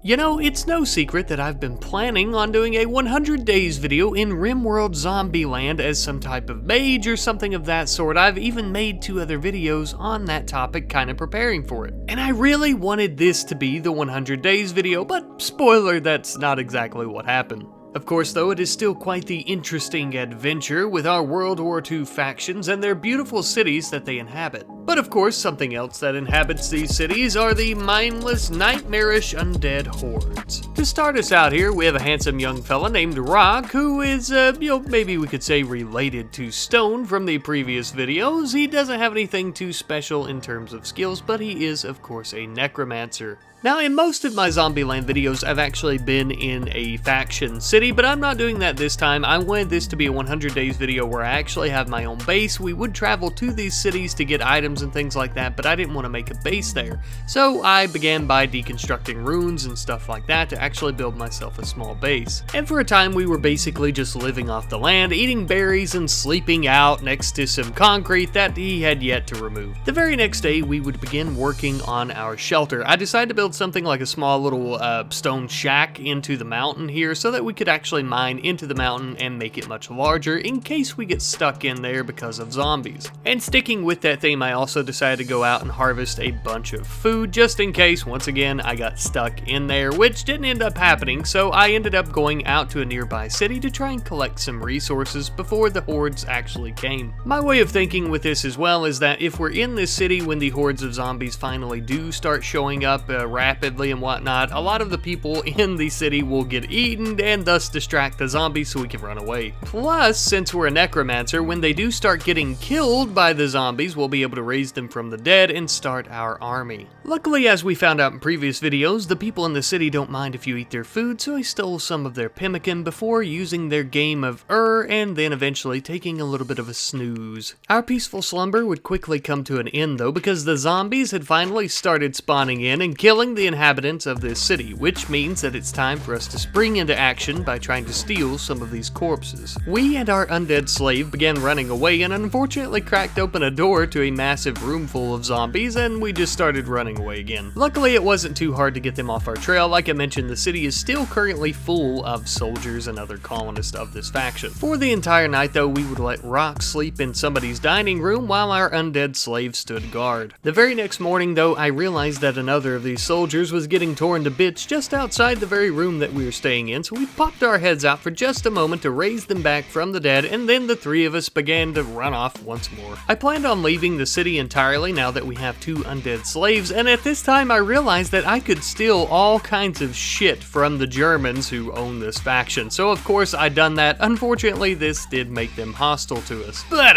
You know, it's no secret that I've been planning on doing a 100 days video in Rimworld Zombieland as some type of mage or something of that sort. I've even made 2 other videos on that topic, kind of preparing for it. And I really wanted this to be the 100 days video, but spoiler, that's not exactly what happened. Of course, though, it is still quite the interesting adventure with our World War II factions and their beautiful cities that they inhabit. But of course, something else that inhabits these cities are the mindless, nightmarish undead hordes. To start us out here, we have a handsome young fella named Rock, who is, maybe we could say related to Stone from the previous videos. He doesn't have anything too special in terms of skills, but he is, of course, a necromancer. Now, in most of my Zombieland videos, I've actually been in a faction city, but I'm not doing that this time. I wanted this to be a 100 days video where I actually have my own base. We would travel to these cities to get items and things like that, but I didn't want to make a base there. So I began by deconstructing runes and stuff like that to actually build myself a small base. And for a time, we were basically just living off the land, eating berries and sleeping out next to some concrete that he had yet to remove. The very next day, we would begin working on our shelter. I decided to build something like a small little stone shack into the mountain here so that we could actually mine into the mountain and make it much larger in case we get stuck in there because of zombies. And sticking with that theme, I also decided to go out and harvest a bunch of food just in case, once again, I got stuck in there, which didn't end up happening, so I ended up going out to a nearby city to try and collect some resources before the hordes actually came. My way of thinking with this as well is that if we're in this city when the hordes of zombies finally do start showing up rapidly and whatnot, a lot of the people in the city will get eaten and thus distract the zombies so we can run away. Plus, since we're a necromancer, when they do start getting killed by the zombies, we'll be able to raise them from the dead and start our army. Luckily, as we found out in previous videos, the people in the city don't mind if you eat their food, so I stole some of their pemmican before using their game of and then eventually taking a little bit of a snooze. Our peaceful slumber would quickly come to an end though, because the zombies had finally started spawning in and killing the inhabitants of this city, which means that it's time for us to spring into action by trying to steal some of these corpses. We and our undead slave began running away and unfortunately cracked open a door to a massive room full of zombies, and we just started running away again. Luckily, it wasn't too hard to get them off our trail. Like I mentioned, the city is still currently full of soldiers and other colonists of this faction. For the entire night though, we would let Rock sleep in somebody's dining room while our undead slave stood guard. The very next morning though, I realized that another of these soldiers was getting torn to bits just outside the very room that we were staying in, so we popped our heads out for just a moment to raise them back from the dead, and then the 3 of us began to run off once more. I planned on leaving the city entirely now that we have 2 undead slaves, and at this time I realized that I could steal all kinds of shit from the Germans who own this faction, so of course I done that. Unfortunately, this did make them hostile to us, but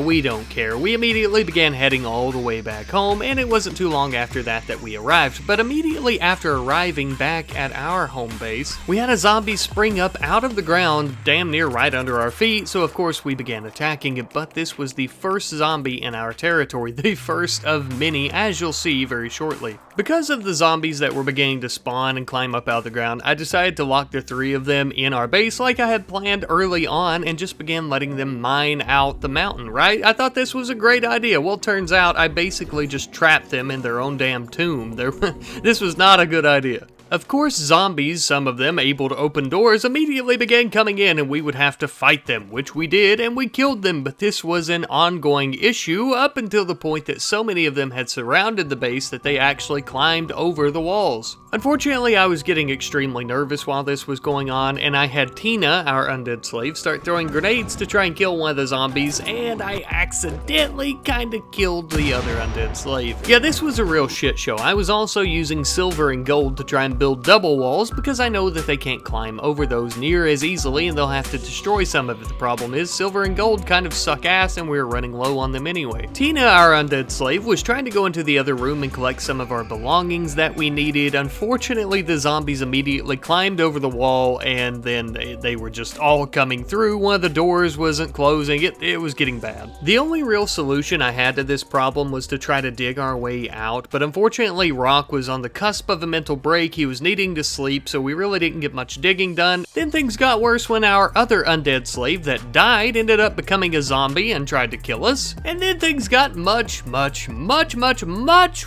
we don't care. We immediately began heading all the way back home, and it wasn't too long after that that we arrived, but immediately after arriving back at our home base, we had a zombie spring up out of the ground damn near right under our feet, so of course we began attacking it, but this was the first zombie in our territory, the first of many, as you'll see very shortly. Because of the zombies that were beginning to spawn and climb up out of the ground, I decided to lock the 3 of them in our base like I had planned early on and just began letting them mine out the mountain, right? I thought this was a great idea. Well, turns out I basically just trapped them in their own damn tomb. This was not a good idea. Of course, zombies, some of them able to open doors, immediately began coming in and we would have to fight them, which we did, and we killed them, but this was an ongoing issue up until the point that so many of them had surrounded the base that they actually climbed over the walls. Unfortunately, I was getting extremely nervous while this was going on, and I had Tina, our undead slave, start throwing grenades to try and kill one of the zombies, and I accidentally kinda killed the other undead slave. Yeah, this was a real shit show. I was also using silver and gold to try and build double walls because I know that they can't climb over those near as easily and they'll have to destroy some of it. The problem is silver and gold kind of suck ass and we were running low on them anyway. Tina, our undead slave, was trying to go into the other room and collect some of our belongings that we needed. Unfortunately, the zombies immediately climbed over the wall and then they were just all coming through. One of the doors wasn't closing. It was getting bad. The only real solution I had to this problem was to try to dig our way out, but unfortunately Rock was on the cusp of a mental break. He was needing to sleep, so we really didn't get much digging done. Then things got worse when our other undead slave that died ended up becoming a zombie and tried to kill us. And then things got much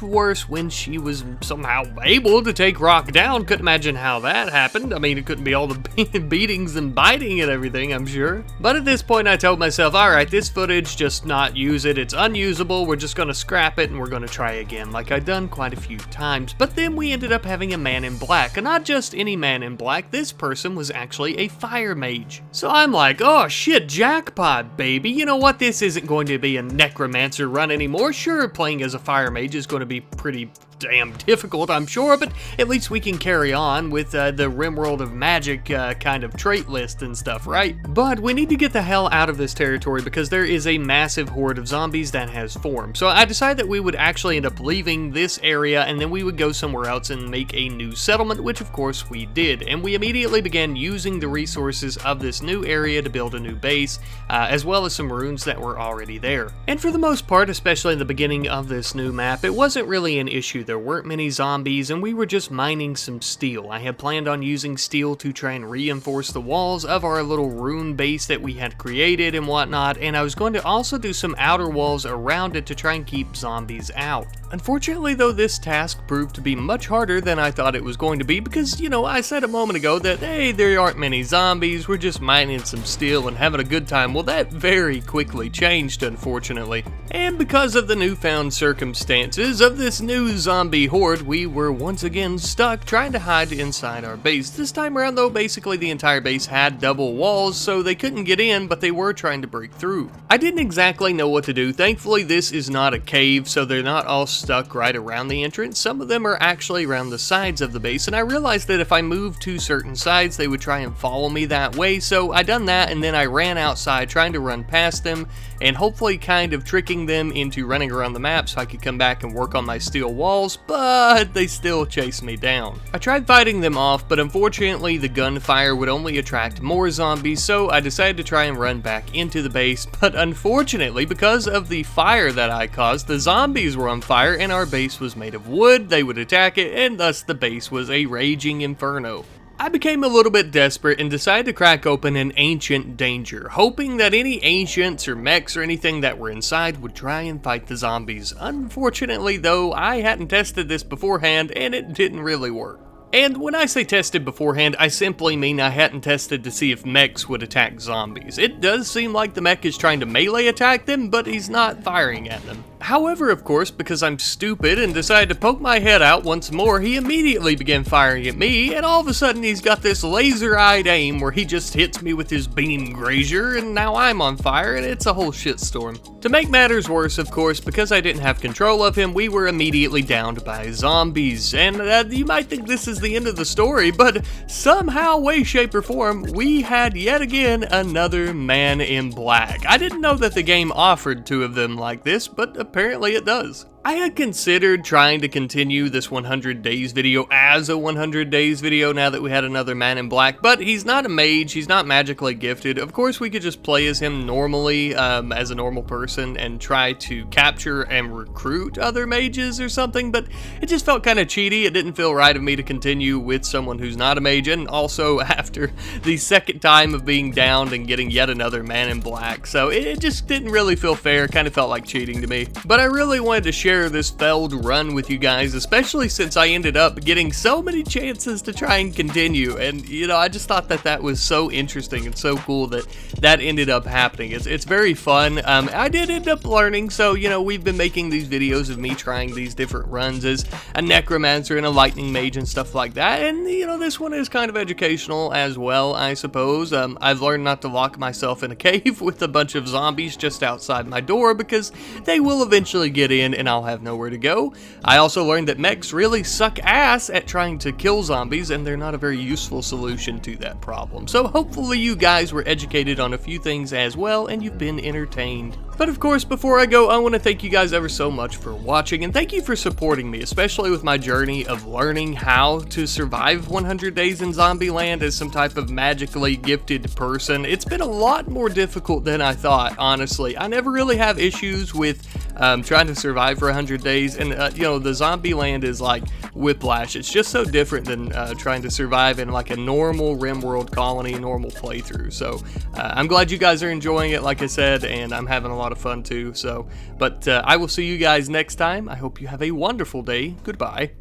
worse when she was somehow able to take Rock down. Couldn't imagine how that happened. I mean, it couldn't be all the beatings and biting and everything, I'm sure. But at this point, I told myself, alright, this footage, just not use it. It's unusable. We're just gonna scrap it and we're gonna try again, like I've done quite a few times. But then we ended up having a man in black, and not just any man in black. This person was actually a fire mage. So I'm like, oh shit, jackpot, baby. You know what? This isn't going to be a necromancer run anymore. Sure, playing as a fire mage is going to be pretty damn difficult, I'm sure, but at least we can carry on with the Rimorld of Magic kind of trait list and stuff, right? But we need to get the hell out of this territory because there is a massive horde of zombies that has formed. So I decided that we would actually end up leaving this area and then we would go somewhere else and make a new settlement, which of course we did. And we immediately began using the resources of this new area to build a new base, as well as some runes that were already there. And for the most part, especially in the beginning of this new map, it wasn't really an issue. There weren't many zombies and we were just mining some steel. I had planned on using steel to try and reinforce the walls of our little rune base that we had created and whatnot, and I was going to also do some outer walls around it to try and keep zombies out. Unfortunately though, this task proved to be much harder than I thought it was going to be because, you know, I said a moment ago that, hey, there aren't many zombies, we're just mining some steel and having a good time. Well, that very quickly changed, unfortunately. And because of the newfound circumstances of this new zombie horde, we were once again stuck trying to hide inside our base. This time around though, basically the entire base had double walls, so they couldn't get in, but they were trying to break through. I didn't exactly know what to do. Thankfully, this is not a cave, so they're not all stuck right around the entrance. Some of them are actually around the sides of the base, and I realized that if I moved to certain sides, they would try and follow me that way, so I done that, and then I ran outside trying to run past them, and hopefully kind of tricking them into running around the map so I could come back and work on my steel walls, but they still chased me down. I tried fighting them off, but unfortunately the gunfire would only attract more zombies, so I decided to try and run back into the base, but unfortunately, because of the fire that I caused, the zombies were on fire and our base was made of wood. They would attack it, and thus the base was a raging inferno. I became a little bit desperate and decided to crack open an ancient danger, hoping that any ancients or mechs or anything that were inside would try and fight the zombies. Unfortunately though, I hadn't tested this beforehand and it didn't really work. And when I say tested beforehand, I simply mean I hadn't tested to see if mechs would attack zombies. It does seem like the mech is trying to melee attack them, but he's not firing at them. However, of course, because I'm stupid and decided to poke my head out once more, he immediately began firing at me, and all of a sudden he's got this laser-eyed aim where he just hits me with his beam grazer, and now I'm on fire, and it's a whole shitstorm. To make matters worse, of course, because I didn't have control of him, we were immediately downed by zombies, and you might think this is the end of the story, but somehow, way, shape, or form, we had yet again another man in black. I didn't know that the game offered two of them like this, but apparently it does. I had considered trying to continue this 100 days video as a 100 days video now that we had another man in black, but he's not a mage, he's not magically gifted. Of course we could just play as him normally, as a normal person, and try to capture and recruit other mages or something, but it just felt kind of cheaty. It didn't feel right of me to continue with someone who's not a mage, and also after the second time of being downed and getting yet another man in black, so it just didn't really feel fair. Kind of felt like cheating to me. But I really wanted to share this failed run with you guys, especially since I ended up getting so many chances to try and continue, and you know, I just thought that that was so interesting and so cool that that ended up happening. It's very fun. I did end up learning, so you know, we've been making these videos of me trying these different runs as a necromancer and a lightning mage and stuff like that, and you know, this one is kind of educational as well, I suppose. I've learned not to lock myself in a cave with a bunch of zombies just outside my door because they will eventually get in and I'll have nowhere to go. I also learned that mechs really suck ass at trying to kill zombies, and they're not a very useful solution to that problem. So hopefully you guys were educated on a few things as well, and you've been entertained. But of course, before I go, I want to thank you guys ever so much for watching, and thank you for supporting me, especially with my journey of learning how to survive 100 days in Zombieland as some type of magically gifted person. It's been a lot more difficult than I thought, honestly. I never really have issues with trying to survive for 100 days. And, you know, the Zombieland is like whiplash. It's just so different than trying to survive in like a normal Rimworld colony, normal playthrough. So I'm glad you guys are enjoying it, like I said, and I'm having a lot of fun too. So, but I will see you guys next time. I hope you have a wonderful day. Goodbye.